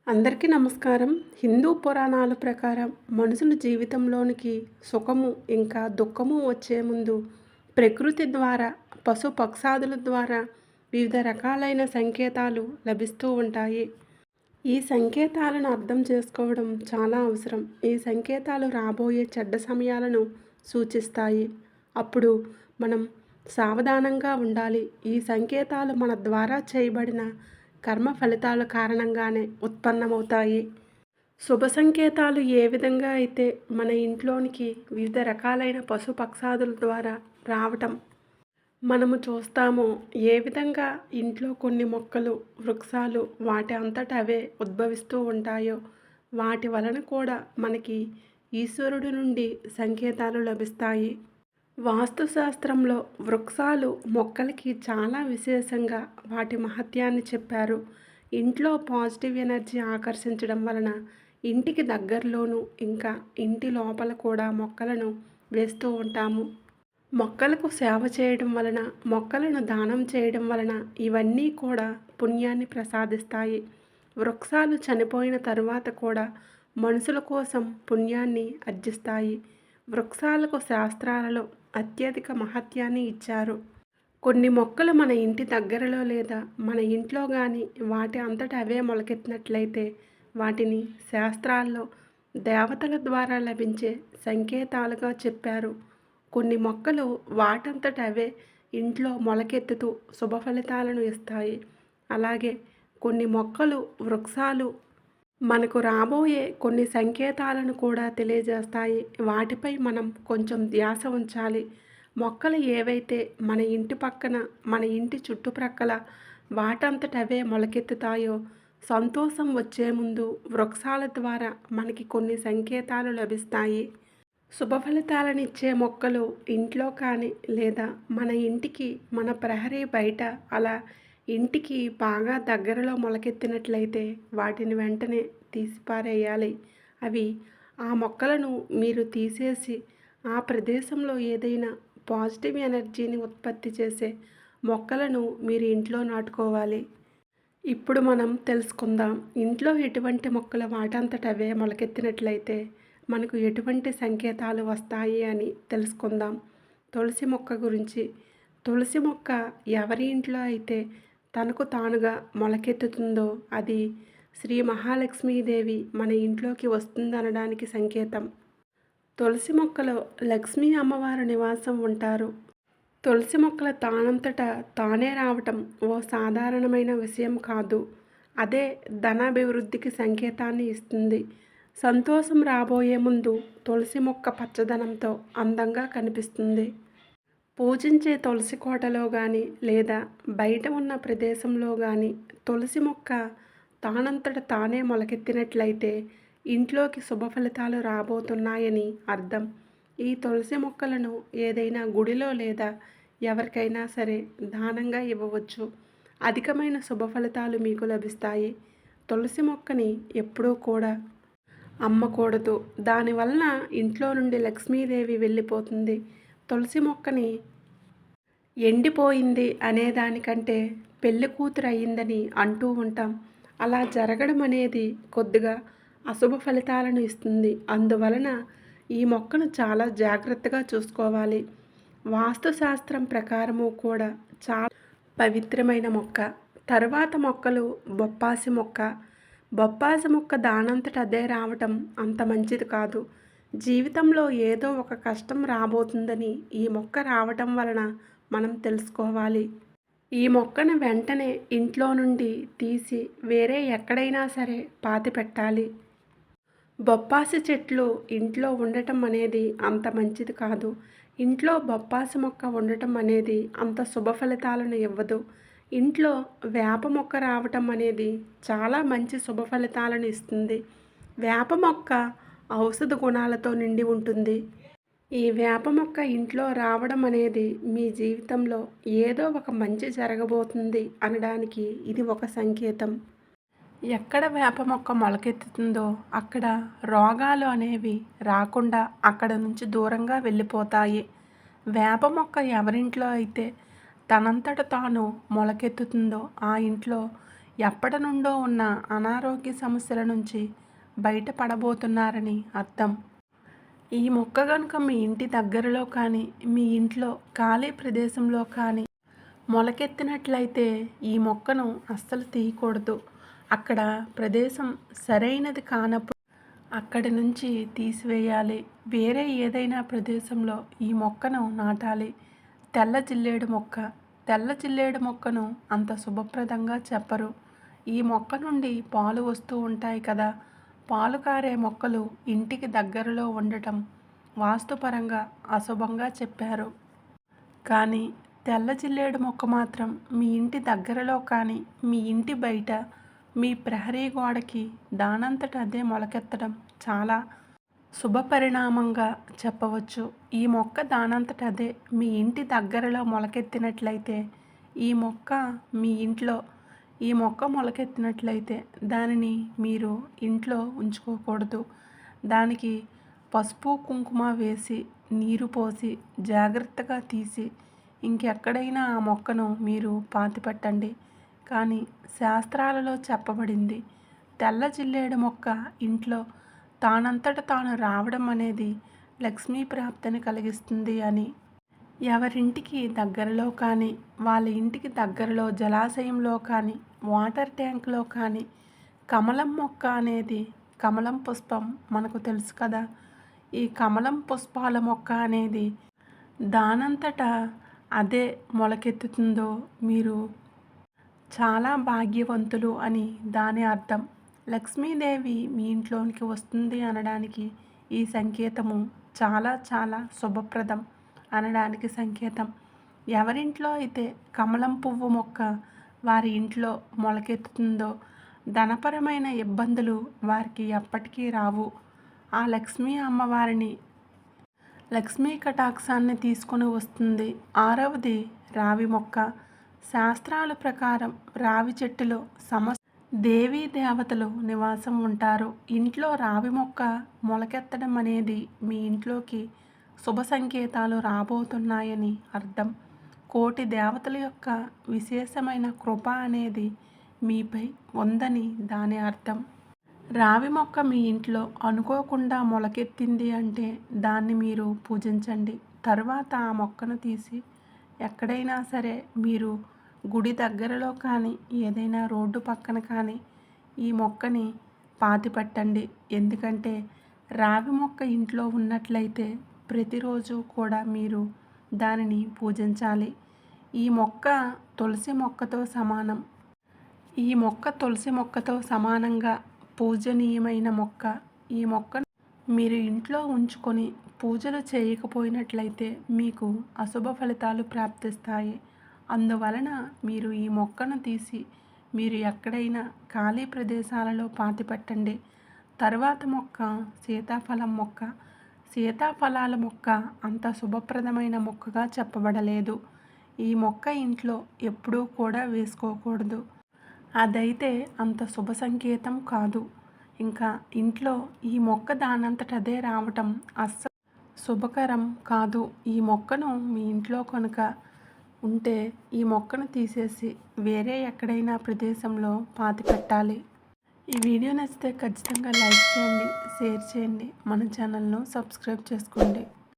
అందరికీ నమస్కారం. హిందూ పురాణాల ప్రకారం మనుషుల జీవితంలోనికి సుఖము ఇంకా దుఃఖము వచ్చే ముందు ప్రకృతి ద్వారా, పశు పక్షాదుల ద్వారా వివిధ రకాలైన సంకేతాలు లభిస్తూ ఉంటాయి. ఈ సంకేతాలను అర్థం చేసుకోవడం చాలా అవసరం. ఈ సంకేతాలు రాబోయే చెడ్డ సమయాలను సూచిస్తాయి. అప్పుడు మనం సావధానంగా ఉండాలి. ఈ సంకేతాలు మన ద్వారా చేయబడిన కర్మ ఫలితాల కారణంగానే ఉత్పన్నమవుతాయి. శుభ సంకేతాలు ఏ విధంగా అయితే మన ఇంట్లోనికి వివిధ రకాలైన పశు పక్షాదుల ద్వారా రావటం మనము చూస్తామో, ఏ విధంగా ఇంట్లో కొన్ని మొక్కలు, వృక్షాలు వాటి అంతట అవే ఉద్భవిస్తూ ఉంటాయో, వాటి వలన కూడా మనకి ఈశ్వరుడి నుండి సంకేతాలు లభిస్తాయి. వాస్తుశాస్త్రంలో వృక్షాలు, మొక్కలకి చాలా విశేషంగా వాటి మహత్యాన్ని చెప్పారు. ఇంట్లో పాజిటివ్ ఎనర్జీ ఆకర్షించడం వలన ఇంటికి దగ్గరలోనూ ఇంకా ఇంటి లోపల కూడా మొక్కలను వేస్తూ ఉంటాము. మొక్కలకు సేవ చేయడం వలన, మొక్కలను దానం చేయడం వలన ఇవన్నీ కూడా పుణ్యాన్ని ప్రసాదిస్తాయి. వృక్షాలు చనిపోయిన తరువాత కూడా మనుషుల కోసం పుణ్యాన్ని ఆర్జిస్తాయి. వృక్షాలకు శాస్త్రాలలో అత్యధిక మహత్యాన్ని ఇచ్చారు. కొన్ని మొక్కలు మన ఇంటి దగ్గరలో లేదా మన ఇంట్లో కానీ వాటి అంతట అవే మొలకెత్తినట్లయితే వాటిని శాస్త్రాల్లో దేవతల ద్వారా లభించే సంకేతాలుగా చెప్పారు. కొన్ని మొక్కలు వాటంతట అవే ఇంట్లో మొలకెత్తుతూ శుభ ఫలితాలను ఇస్తాయి. అలాగే కొన్ని మొక్కలు, వృక్షాలు మనకు రాబోయే కొన్ని సంకేతాలను కూడా తెలియజేస్తాయి. వాటిపై మనం కొంచెం ధ్యాస ఉంచాలి. మొక్కలు ఏవైతే మన ఇంటి పక్కన, మన ఇంటి చుట్టుప్రక్కల వాటంతట అవే మొలకెత్తుతాయో, సంతోషం వచ్చే ముందు వృక్షాల ద్వారా మనకి కొన్ని సంకేతాలు లభిస్తాయి. శుభ ఫలితాలనిచ్చే మొక్కలు ఇంట్లో కానీ లేదా మన ఇంటికి, మన ప్రహరీ బయట అలా ఇంటికి బాగా దగ్గరలో మొలకెత్తినట్లయితే వాటిని వెంటనే తీసిపారేయాలి. అవి ఆ మొక్కలను మీరు తీసేసి ఆ ప్రదేశంలో ఏదైనా పాజిటివ్ ఎనర్జీని ఉత్పత్తి చేసే మొక్కలను మీరు ఇంట్లో నాటుకోవాలి. ఇప్పుడు మనం తెలుసుకుందాం, ఇంట్లో ఎటువంటి మొక్కలు వాటంతట అవే మొలకెత్తినట్లయితే మనకు ఎటువంటి సంకేతాలు వస్తాయి అని తెలుసుకుందాం. తులసి మొక్క గురించి. తులసి మొక్క ఎవరి ఇంట్లో అయితే తనకు తానుగా మొలకెత్తుతుందో అది శ్రీ మహాలక్ష్మీదేవి మన ఇంట్లోకి వస్తుందనడానికి సంకేతం. తులసి మొక్కలో లక్ష్మీ అమ్మవారు నివాసం ఉంటారు. తులసి మొక్కల తానంతట తానే రావటం ఓ సాధారణమైన విషయం కాదు. అదే ధనాభివృద్ధికి సంకేతాన్ని ఇస్తుంది. సంతోషం రాబోయే ముందు తులసి మొక్క పచ్చదనంతో అందంగా కనిపిస్తుంది. పూజించే తులసి కోటలో కానీ లేదా బయట ఉన్న ప్రదేశంలో కానీ తులసి మొక్క తానంతట తానే మొలకెత్తినట్లయితే ఇంట్లోకి శుభ ఫలితాలు రాబోతున్నాయని అర్థం. ఈ తులసి మొక్కలను ఏదైనా గుడిలో లేదా ఎవరికైనా సరే దానంగా ఇవ్వవచ్చు. అధికమైన శుభ ఫలితాలు మీకు లభిస్తాయి. తులసి మొక్కని ఎప్పుడూ కూడా అమ్మకూడదు. దానివలన ఇంట్లో నుండి లక్ష్మీదేవి వెళ్ళిపోతుంది. తులసి మొక్కని ఎండిపోయింది అనేదానికంటే పెళ్లి కూతురు అయ్యిందని అంటూ ఉంటాం. అలా జరగడం అనేది కొద్దిగా అశుభ ఫలితాలను ఇస్తుంది. అందువలన ఈ మొక్కను చాలా జాగ్రత్తగా చూసుకోవాలి. వాస్తుశాస్త్రం ప్రకారము కూడా చాలా పవిత్రమైన మొక్క. తరువాత మొక్కలు బొప్పాసి మొక్క. బొప్పాసి మొక్క దానంతట అదే రావటం అంత మంచిది కాదు. జీవితంలో ఏదో ఒక కష్టం రాబోతుందని ఈ మొక్క రావటం వలన మనం తెలుసుకోవాలి. ఈ మొక్కను వెంటనే ఇంట్లో నుండి తీసి వేరే ఎక్కడైనా సరే పాతి పెట్టాలి. బొప్పాసి చెట్లు ఇంట్లో ఉండటం అనేది అంత మంచిది కాదు. ఇంట్లో బొప్పాసి మొక్క ఉండటం అనేది అంత శుభ ఫలితాలను ఇవ్వదు. ఇంట్లో వేప మొక్క రావటం అనేది చాలా మంచి శుభ ఫలితాలను ఇస్తుంది. వేప మొక్క ఔషధ గుణాలతో నిండి ఉంటుంది. ఈ వేప మొక్క ఇంట్లో రావడం అనేది మీ జీవితంలో ఏదో ఒక మంచి జరగబోతుంది అనడానికి ఇది ఒక సంకేతం. ఎక్కడ వేప మొక్క మొలకెత్తుతుందో అక్కడ రోగాలు అనేవి రాకుండా అక్కడ నుంచి దూరంగా వెళ్ళిపోతాయి. వేప మొక్క ఎవరింట్లో అయితే తనంతట తాను మొలకెత్తుతుందో ఆ ఇంట్లో ఎప్పటి నుండో ఉన్న అనారోగ్య సమస్యల నుంచి బయటపడబోతున్నారని అర్థం. ఈ మొక్క కనుక మీ ఇంటి దగ్గరలో కానీ మీ ఇంట్లో ఖాళీ ప్రదేశంలో కానీ మొలకెత్తినట్లయితే ఈ మొక్కను అస్సలు తీయకూడదు. అక్కడ ప్రదేశం సరైనది కానప్పుడు అక్కడి నుంచి తీసివేయాలి. వేరే ఏదైనా ప్రదేశంలో ఈ మొక్కను నాటాలి. తెల్ల జిల్లేడు మొక్క. తెల్ల జిల్లేడు మొక్కను అంత శుభప్రదంగా చెప్పరు. ఈ మొక్క నుండి పాలు వస్తూ ఉంటాయి కదా. పాలు కారే మొక్కలు ఇంటికి దగ్గరలో ఉండటం వాస్తుపరంగా అశుభంగా చెప్పారు. కానీ తెల్ల జిల్లేడు మొక్క మాత్రం మీ ఇంటి దగ్గరలో కానీ మీ ఇంటి బయట మీ ప్రహరీ గోడకి దానంతట అదే మొలకెత్తడం చాలా శుభపరిణామంగా చెప్పవచ్చు. ఈ మొక్క దానంతట అదే మీ ఇంటి దగ్గరలో మొలకెత్తినట్లయితే ఈ మొక్క మొలకెత్తినట్లయితే దానిని మీరు ఇంట్లో ఉంచుకోకూడదు. దానికి పసుపు కుంకుమ వేసి నీరు పోసి జాగ్రత్తగా తీసి ఇంకెక్కడైనా ఆ మొక్కను మీరు పాతిపెట్టండి. కానీ శాస్త్రాలలో చెప్పబడింది తెల్ల జిల్లేడు మొక్క ఇంట్లో తానంతట తాను రావడం అనేది లక్ష్మీ ప్రాప్తిని కలిగిస్తుంది అని. ఎవరింటికి దగ్గరలో కానీ వాళ్ళ ఇంటికి దగ్గరలో జలాశయంలో కానీ వాటర్ ట్యాంక్లో కానీ కమలం మొక్క అనేది కమలం పుష్పం మనకు తెలుసు కదా. ఈ కమలం పుష్పాల మొక్క అనేది దానంతటా అదే మొలకెత్తుతుందో మీరు చాలా భాగ్యవంతులు అని దాని అర్థం. లక్ష్మీదేవి మీ ఇంట్లోనికి వస్తుంది అనడానికి ఈ సంకేతము చాలా చాలా శుభప్రదం అనడానికి సంకేతం. ఎవరింట్లో అయితే కమలం పువ్వు మొక్క వారి ఇంట్లో మొలకెత్తుతుందో ధనపరమైన ఇబ్బందులు వారికి ఎప్పటికీ రావు. ఆ లక్ష్మీ అమ్మవారిని లక్ష్మీ కటాక్షాన్ని తీసుకొని వస్తుంది. 6వది రావి మొక్క. శాస్త్రాల ప్రకారం రావి చెట్టులో దేవీ దేవతలు నివాసం ఉంటారు. ఇంట్లో రావి మొక్క మొలకెత్తడం అనేది మీ ఇంట్లోకి శుభ సంకేతాలు రాబోతున్నాయని అర్థం. కోటి దేవతల యొక్క విశేషమైన కృప అనేది మీపై ఉందని దాని అర్థం. రావి మొక్క మీ ఇంట్లో అనుకోకుండా మొలకెత్తింది అంటే దాన్ని మీరు పూజించండి. తర్వాత ఆ మొక్కను తీసి ఎక్కడైనా సరే మీరు గుడి దగ్గరలో కానీ ఏదైనా రోడ్డు పక్కన కానీ ఈ మొక్కని పాతిపెట్టండి. ఎందుకంటే రావి మొక్క ఇంట్లో ఉన్నట్లయితే ప్రతిరోజు కూడా మీరు దానిని పూజించాలి. ఈ మొక్క తులసి మొక్కతో సమానం. ఈ మొక్క తులసి మొక్కతో సమానంగా పూజనీయమైన మొక్క. ఈ మొక్కను మీరు ఇంట్లో ఉంచుకొని పూజలు చేయకపోయినట్లయితే మీకు అశుభ ఫలితాలు ప్రాప్తిస్తాయి. అందువలన మీరు ఈ మొక్కను తీసి మీరు ఎక్కడైనా ఖాళీ ప్రదేశాలలో పాతిపెట్టండి. తర్వాత మొక్క సీతాఫలం మొక్క. సీతాఫలాల మొక్క అంత శుభప్రదమైన మొక్కగా చెప్పబడలేదు. ఈ మొక్క ఇంట్లో ఎప్పుడూ కూడా వేసుకోకూడదు. అదైతే అంత శుభ సంకేతం కాదు. ఇంకా ఇంట్లో ఈ మొక్క దానంతట అదే రావటం అస్సలు శుభకరం కాదు. ఈ మొక్కను మీ ఇంట్లో కనుక ఉంటే ఈ మొక్కను తీసేసి వేరే ఎక్కడైనా ప్రదేశంలో పాతిపెట్టాలి. ఈ వీడియో నచ్చితే ఖచ్చితంగా లైక్ చేయండి, షేర్ చేయండి, మన ఛానల్ను సబ్స్క్రైబ్ చేసుకోండి.